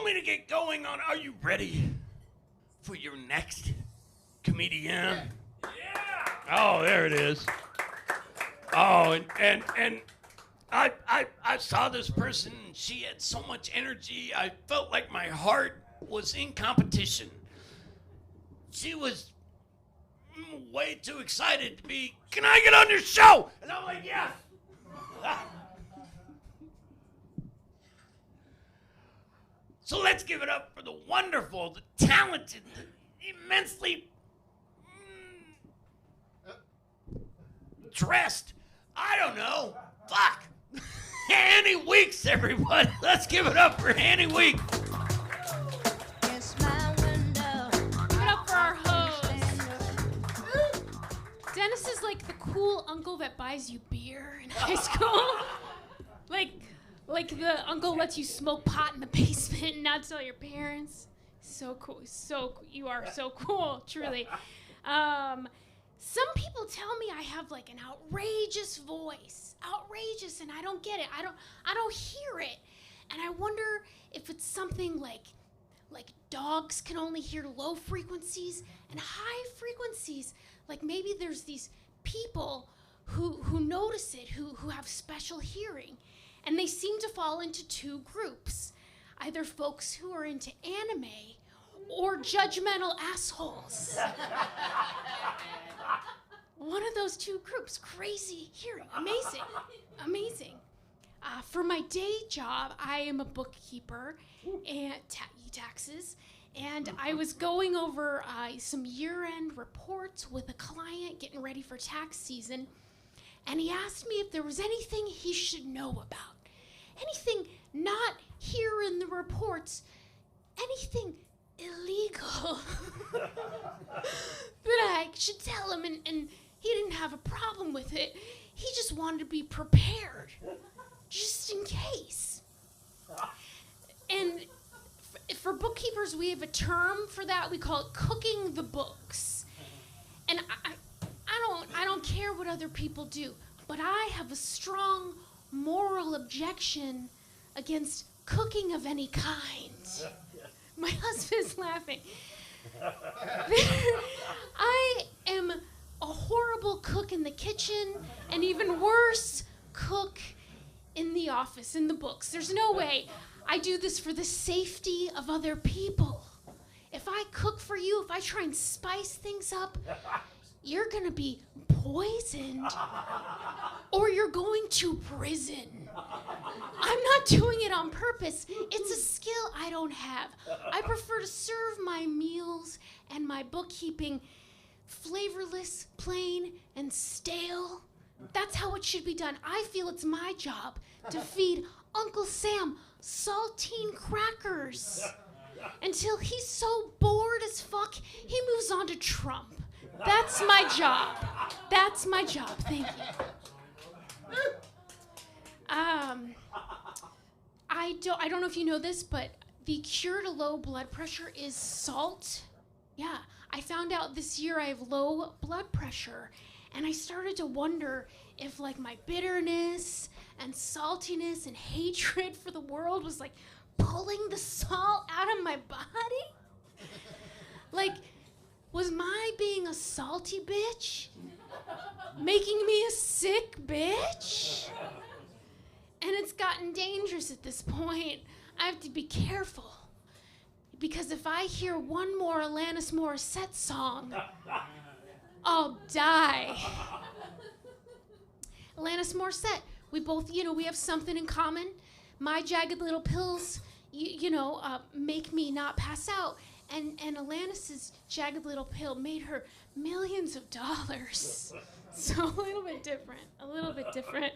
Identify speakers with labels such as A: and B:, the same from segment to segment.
A: me to get going on. Are you ready for your next comedian? Yeah. Oh, there it is. Oh, and I saw this person. She had so much energy. I felt like my heart was in competition. She was way too excited to be, can I get on your show? And I'm like, yes. So let's give it up for the wonderful, the talented, the immensely dressed, I don't know, fuck. Annie Weeks, everybody. Let's give it up for Annie Weeks.
B: Give it up for our host. Dennis is like the cool uncle that buys you beer in high school. Like the uncle lets you smoke pot in the basement and not tell your parents. So cool. You are so cool, truly. Some people tell me I have like an outrageous voice. Outrageous, and I don't get it. I don't hear it. And I wonder if it's something like dogs can only hear low frequencies and high frequencies. Like maybe there's these people who notice it, who have special hearing. And they seem to fall into two groups. Either folks who are into anime or judgmental assholes. One of those two groups. Crazy hearing. Amazing. For my day job, I am a bookkeeper and taxes. And I was going over some year-end reports with a client getting ready for tax season. And he asked me if there was anything he should know about. Anything not here in the reports. Anything illegal that I should tell him. And he didn't have a problem with it. He just wanted to be prepared, just in case. And for bookkeepers, we have a term for that. We call it cooking the books. And I don't care what other people do, but I have a strong moral objection against cooking of any kind. My husband's laughing. I am a horrible cook in the kitchen, and even worse, cook in the office, in the books. There's no way. I do this for the safety of other people. If I cook for you, if I try and spice things up, you're gonna be poisoned or you're going to prison. I'm not doing it on purpose. It's a skill I don't have. I prefer to serve my meals and my bookkeeping flavorless, plain, and stale. That's how it should be done. I feel it's my job to feed Uncle Sam saltine crackers until he's so bored as fuck, he moves on to Trump. That's my job. That's my job. Thank you. I don't know if you know this, but the cure to low blood pressure is salt. Yeah, I found out this year I have low blood pressure, and I started to wonder if like my bitterness and saltiness and hatred for the world was like pulling the salt out of my body. Like, was my being a salty bitch making me a sick bitch? And it's gotten dangerous at this point. I have to be careful. Because if I hear one more Alanis Morissette song, I'll die. Alanis Morissette, we both, we have something in common. My jagged little pills, make me not pass out. And Alanis's jagged little pill made her millions of dollars. So a little bit different.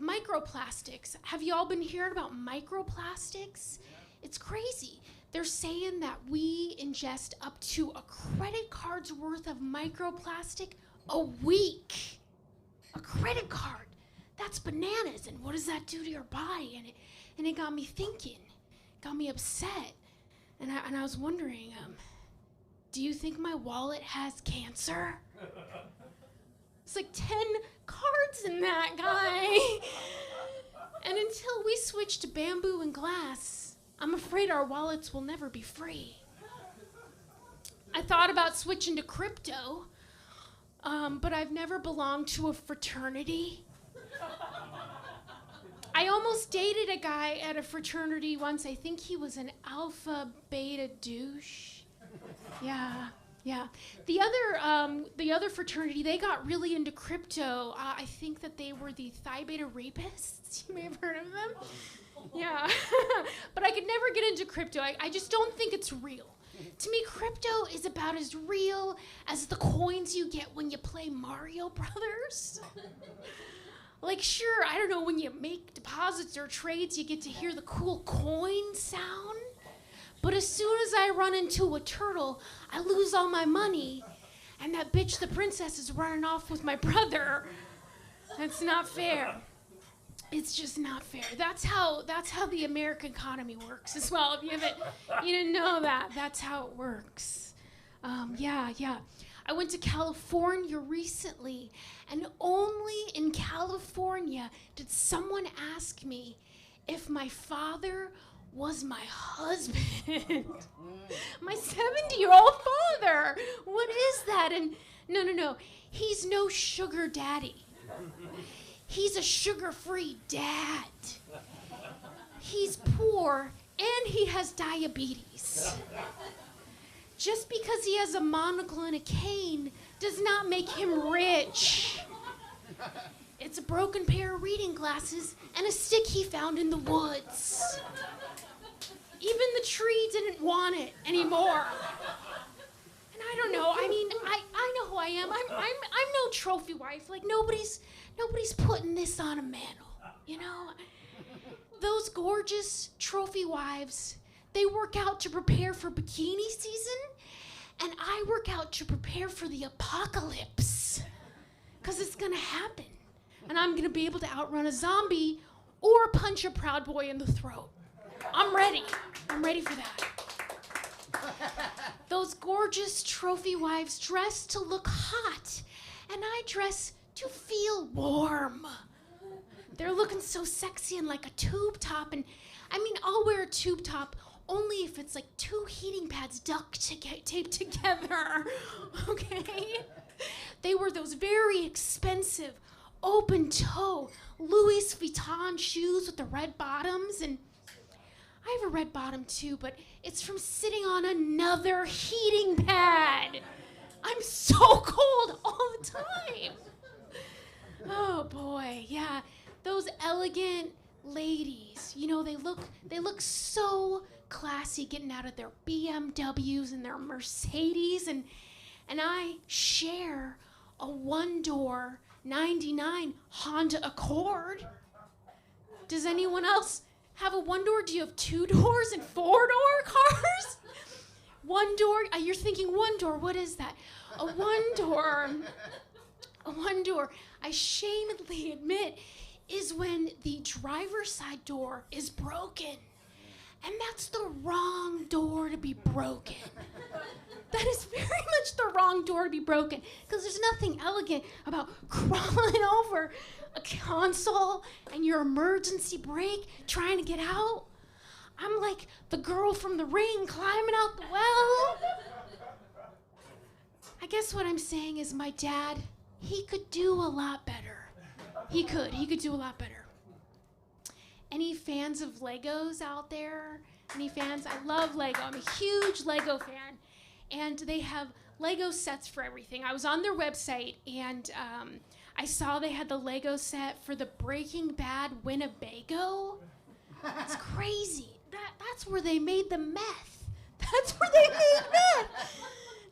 B: Microplastics. Have you all been hearing about microplastics? It's crazy. They're saying that we ingest up to a credit card's worth of microplastic a week. A credit card. That's bananas. And what does that do to your body? And it got me thinking. Got me upset. And I was wondering, do you think my wallet has cancer? It's like 10 cards in that, guy. And until we switch to bamboo and glass, I'm afraid our wallets will never be free. I thought about switching to crypto, but I've never belonged to a fraternity. I almost dated a guy at a fraternity once. I think he was an alpha beta douche. Yeah. The other fraternity, they got really into crypto. I think that they were the Phi Beta rapists. You may have heard of them. Yeah. But I could never get into crypto. I just don't think it's real. To me, crypto is about as real as the coins you get when you play Mario Brothers. Like, sure, I don't know, when you make deposits or trades, you get to hear the cool coin sound. But as soon as I run into a turtle, I lose all my money. And that bitch, the princess, is running off with my brother. That's not fair. It's just not fair. That's how the American economy works as well. If you didn't know that, that's how it works. Yeah. I went to California recently, and only in California did someone ask me if my father was my husband. My 70-year-old father. What is that? And no. He's no sugar daddy. He's a sugar-free dad. He's poor and he has diabetes. Just because he has a monocle and a cane does not make him rich. It's a broken pair of reading glasses and a stick he found in the woods. Even the tree didn't want it anymore. And I don't know. I mean, I know who I am. I'm no trophy wife. Like nobody's putting this on a mantle. You know, those gorgeous trophy wives, they work out to prepare for bikini season, and I work out to prepare for the apocalypse. 'Cause it's gonna happen, and I'm gonna be able to outrun a zombie or punch a Proud Boy in the throat. I'm ready for that. Those gorgeous trophy wives dress to look hot, and I dress to feel warm. They're looking so sexy in like a tube top, and I mean, I'll wear a tube top only if it's like 2 heating pads taped together, okay? They were those very expensive, open-toe Louis Vuitton shoes with the red bottoms, and I have a red bottom too, but it's from sitting on another heating pad. I'm so cold all the time. Oh boy, yeah, those elegant ladies, you know, they look so classy getting out of their BMWs and their Mercedes, and I share a 1-door 99 Honda Accord. Does anyone else have a 1-door? Do you have 2 doors and 4-door cars? 1 door, you're thinking 1 door, what is that? A 1-door, I shamedly admit, is when the driver's side door is broken. And that's the wrong door to be broken. That is very much the wrong door to be broken, because there's nothing elegant about crawling over a console and your emergency brake trying to get out. I'm like the girl from The Ring climbing out the well. I guess what I'm saying is my dad, he could do a lot better. He could do a lot better. Any fans of Legos out there? Any fans? I love Lego. I'm a huge Lego fan. And they have Lego sets for everything. I was on their website, and I saw they had the Lego set for the Breaking Bad Winnebago. It's crazy. That's where they made the meth. That's where they made meth.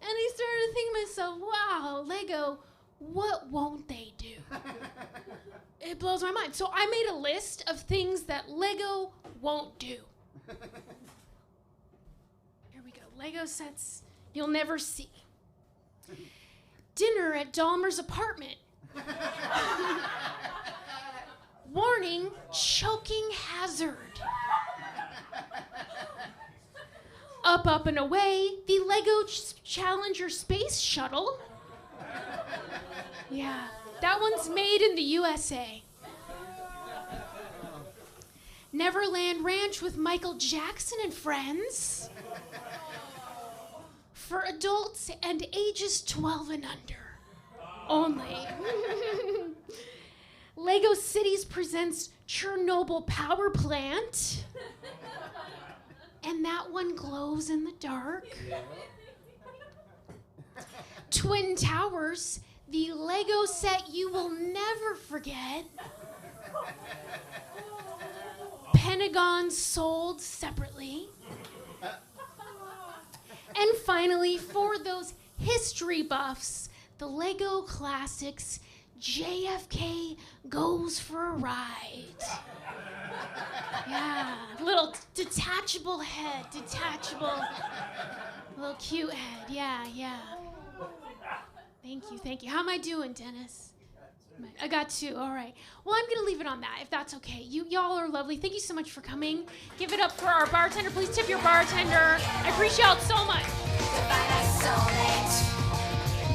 B: And I started to think to myself, wow, Lego, what won't they do? It blows my mind. So I made a list of things that Lego won't do. Here we go. Lego sets you'll never see. Dinner at Dahmer's apartment. Warning, choking hazard. Up and away, the Lego Challenger space shuttle. Yeah, that one's made in the USA. Neverland Ranch with Michael Jackson and friends. For adults and ages 12 and under. Only. Lego Cities presents Chernobyl Power Plant. And that one glows in the dark. Twin Towers, the Lego set you will never forget. Pentagon sold separately. And finally, for those history buffs, the Lego Classics JFK Goes for a Ride. Yeah, little detachable head, little cute head, yeah. Thank you. How am I doing, Dennis? I got 2, all right. Well, I'm gonna leave it on that, if that's okay. Y'all are lovely. Thank you so much for coming. Give it up for our bartender. Please tip your bartender. I appreciate y'all so much.